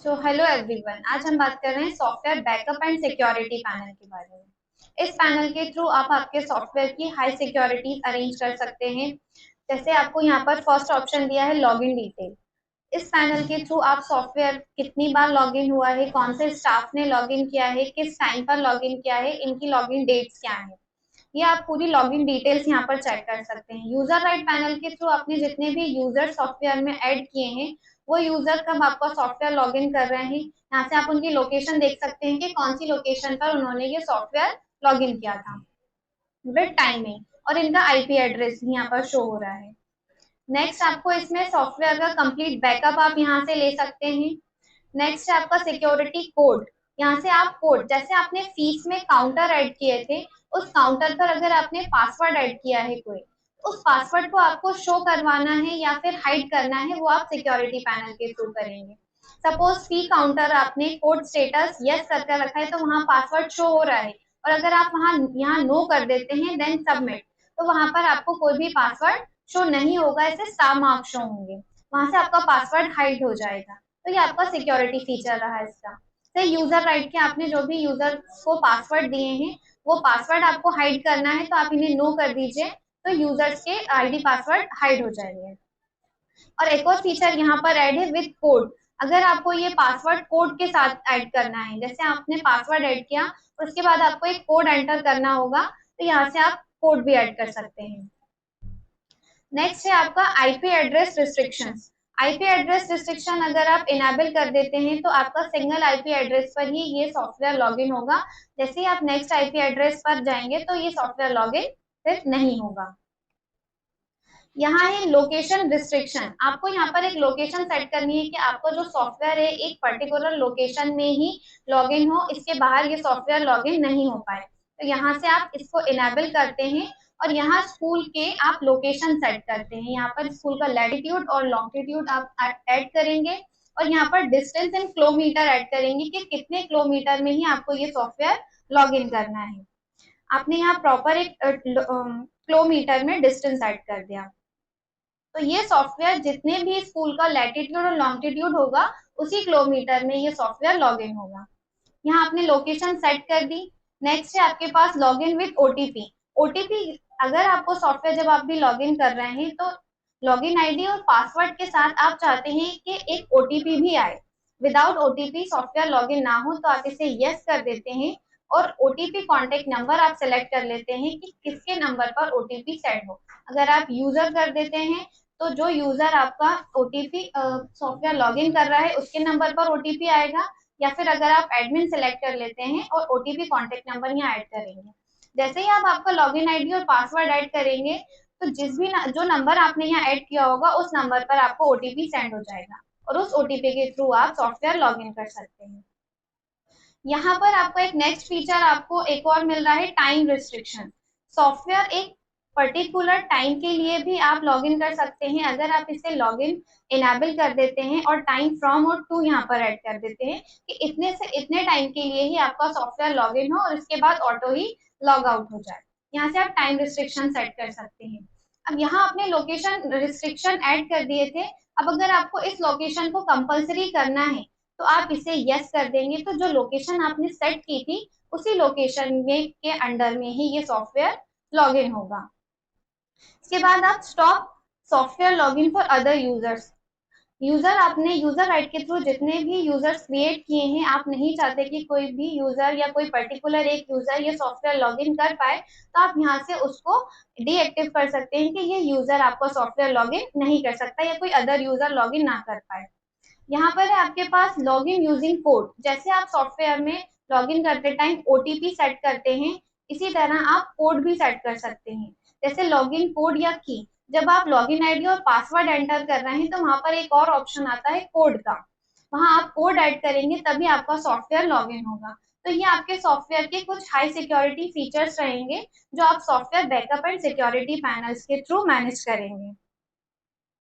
Hello everyone, आज हम बात कर रहे हैं software backup and security panel के बारे में। इस पैनल के थ्रू आप आपके सॉफ्टवेयर की हाई सिक्योरिटीज अरेंज कर सकते हैं। जैसे आपको यहाँ पर फर्स्ट ऑप्शन दिया है लॉगिन डिटेल। इस पैनल के थ्रू आप सॉफ्टवेयर कितनी बार लॉगिन हुआ है, कौन से स्टाफ ने लॉगिन किया है, किस टाइम पर लॉगिन किया है, इनकी लॉगिन डेट्स क्या है, ये आप पूरी लॉगिन डिटेल्स यहाँ पर चेक कर सकते हैं। यूजर राइट पैनल के थ्रू आपने जितने भी यूजर सॉफ्टवेयर में ऐड किए हैं, वो यूजर कब आपका सॉफ्टवेयर लॉगिन कर रहे हैं, यहाँ से आप उनकी लोकेशन देख सकते हैं कि कौन सी लोकेशन पर उन्होंने ये सॉफ्टवेयर लॉगिन किया था विद टाइमिंग, और इनका आईपी एड्रेस भी यहाँ पर शो हो रहा है। नेक्स्ट आपको इसमें सॉफ्टवेयर का कंप्लीट बैकअप आप यहाँ से ले सकते हैं। नेक्स्ट है आपका सिक्योरिटी कोड। यहाँ से आप कोड, जैसे आपने फीस में काउंटर ऐड किए थे, उस काउंटर पर अगर आपने पासवर्ड ऐड किया है कोई, उस पासवर्ड को आपको शो करवाना है या फिर हाइड करना है, वो आप सिक्योरिटी पैनल के थ्रू करेंगे। सपोज फी काउंटर आपने कोड स्टेटस यस करके रखा है, तो वहां पासवर्ड शो हो रहा है, और अगर आप वहां यहाँ नो कर देते हैं देन सबमिट, तो वहां पर आपको कोई भी पासवर्ड शो नहीं होगा, ऐसे स्टार मार्क शो होंगे, वहां से आपका पासवर्ड हाइड हो जाएगा। तो ये आपका सिक्योरिटी फीचर रहा है इसका। तो यूजर राइट के आपने जो भी यूजर को पासवर्ड दिए हैं, वो पासवर्ड आपको हाइड करना है, तो आप इन्हें नो कर दीजिए, तो यूजर्स के आईडी पासवर्ड हाइड हो जाएंगे। और एक और फीचर यहाँ पर ऐड है विद कोड। अगर आपको ये पासवर्ड कोड के साथ ऐड करना है, जैसे आपने पासवर्ड ऐड किया और उसके बाद आपको एक कोड एंटर करना होगा, तो यहाँ से आप कोड भी ऐड कर सकते हैं। नेक्स्ट है आपका IP address restrictions. IP address restriction अगर आप इनेबल कर देते हैं, तो आपका सिंगल आईपी एड्रेस पर ही ये सॉफ्टवेयर लॉगिन होगा। जैसे ही आप नेक्स्ट आईपी एड्रेस पर जाएंगे, तो ये सॉफ्टवेयर लॉगिन फिर नहीं होगा। यहाँ है लोकेशन रिस्ट्रिक्शन। आपको यहाँ पर एक लोकेशन सेट करनी है कि आपको जो सॉफ्टवेयर है एक पर्टिकुलर लोकेशन में ही लॉगिन हो, इसके बाहर ये सॉफ्टवेयर लॉगिन नहीं हो पाए। तो यहाँ से आप इसको इनेबल करते हैं, और यहाँ स्कूल के आप लोकेशन सेट करते हैं। यहाँ पर स्कूल का लैटिट्यूड और लॉन्गिट्यूड आप ऐड करेंगे, और यहाँ पर डिस्टेंस इन किलोमीटर ऐड करेंगे कि कितने किलोमीटर में ही आपको ये सॉफ्टवेयर लॉगिन करना है। आपने यहाँ प्रॉपर एक किलोमीटर में डिस्टेंस ऐड कर दिया, तो ये सॉफ्टवेयर जितने भी स्कूल का लैटिट्यूड और लॉन्गिट्यूड होगा, उसी किलोमीटर में ये सॉफ्टवेयर लॉगिन होगा। यहाँ आपने लोकेशन सेट कर दी। नेक्स्ट है आपके पास लॉगिन विद ओटीपी। ओटीपी, अगर आपको सॉफ्टवेयर जब आप भी लॉगिन कर रहे हैं, तो लॉगिन आईडी और पासवर्ड के साथ आप चाहते हैं कि एक ओटीपी भी आए। विदाउट ओटीपी सॉफ्टवेयर लॉगिन ना हो, तो आप इसे यस कर देते हैं, और ओटीपी कॉन्टेक्ट नंबर आप सेलेक्ट कर लेते हैं कि किसके नंबर पर ओटीपी सेंड हो। अगर आप यूजर कर देते हैं, तो जो यूजर आपका ओटीपी सॉफ्टवेयर लॉगिन कर रहा है उसके नंबर पर ओटीपी आएगा, या फिर अगर आप एडमिन सेलेक्ट कर लेते हैं और ओटीपी कॉन्टेक्ट नंबर यहाँ ऐड करेंगे। जैसे ही आप आपका लॉगिन आईडी और पासवर्ड ऐड करेंगे, तो जो नंबर आपने यहाँ ऐड किया होगा, उस नंबर पर आपको ओटीपी सेंड हो जाएगा, और उस ओटीपी के थ्रू आप सॉफ्टवेयर लॉगिन कर सकते हैं। यहाँ पर आपको एक नेक्स्ट फीचर आपको एक और मिल रहा है, टाइम रिस्ट्रिक्शन। सॉफ्टवेयर एक पर्टिकुलर टाइम के लिए भी आप लॉगिन कर सकते हैं, अगर आप इसे लॉगिन इनेबल कर देते हैं और टाइम फ्रॉम और टू यहाँ पर ऐड कर देते हैं कि इतने से इतने टाइम के लिए ही आपका सॉफ्टवेयर लॉगिन हो, और इसके बाद ऑटो ही लॉग आउट हो जाए। यहाँ से आप टाइम रिस्ट्रिक्शन सेट कर सकते हैं। अब यहाँ आपने लोकेशन रिस्ट्रिक्शन ऐड कर दिए थे। अब अगर आपको इस लोकेशन को कंपलसरी करना है, तो आप इसे यस कर देंगे, तो जो लोकेशन आपने सेट की थी, उसी लोकेशन में के अंडर में ही ये सॉफ्टवेयर लॉगिन होगा। इसके बाद आप stop software login for other users. User आपने यूजर राइट के थ्रू जितने भी यूजर्स क्रिएट किए हैं, आप नहीं चाहते कि कोई भी यूजर या कोई पर्टिकुलर एक यूजर ये सॉफ्टवेयर लॉगिन कर पाए, तो आप यहाँ से उसको डीएक्टिव कर सकते हैं कि ये यूजर आपका सॉफ्टवेयर लॉगिन नहीं कर सकता, या कोई अदर यूजर लॉगिन ना कर पाए। यहाँ पर है आपके पास लॉगिन यूजिंग कोड। जैसे आप सॉफ्टवेयर में लॉगिन करते टाइम ओटीपी सेट करते हैं, इसी तरह आप कोड भी सेट कर सकते हैं, जैसे लॉगिन कोड या की। जब आप लॉगिन आईडी और पासवर्ड एंटर कर रहे हैं, तो वहां पर एक और ऑप्शन आता है कोड का, वहां आप कोड ऐड करेंगे, तभी आपका सॉफ्टवेयर लॉगिन होगा। तो ये आपके सॉफ्टवेयर के कुछ हाई सिक्योरिटी फीचर्स रहेंगे, जो आप software backup and security panels के थ्रू मैनेज करेंगे।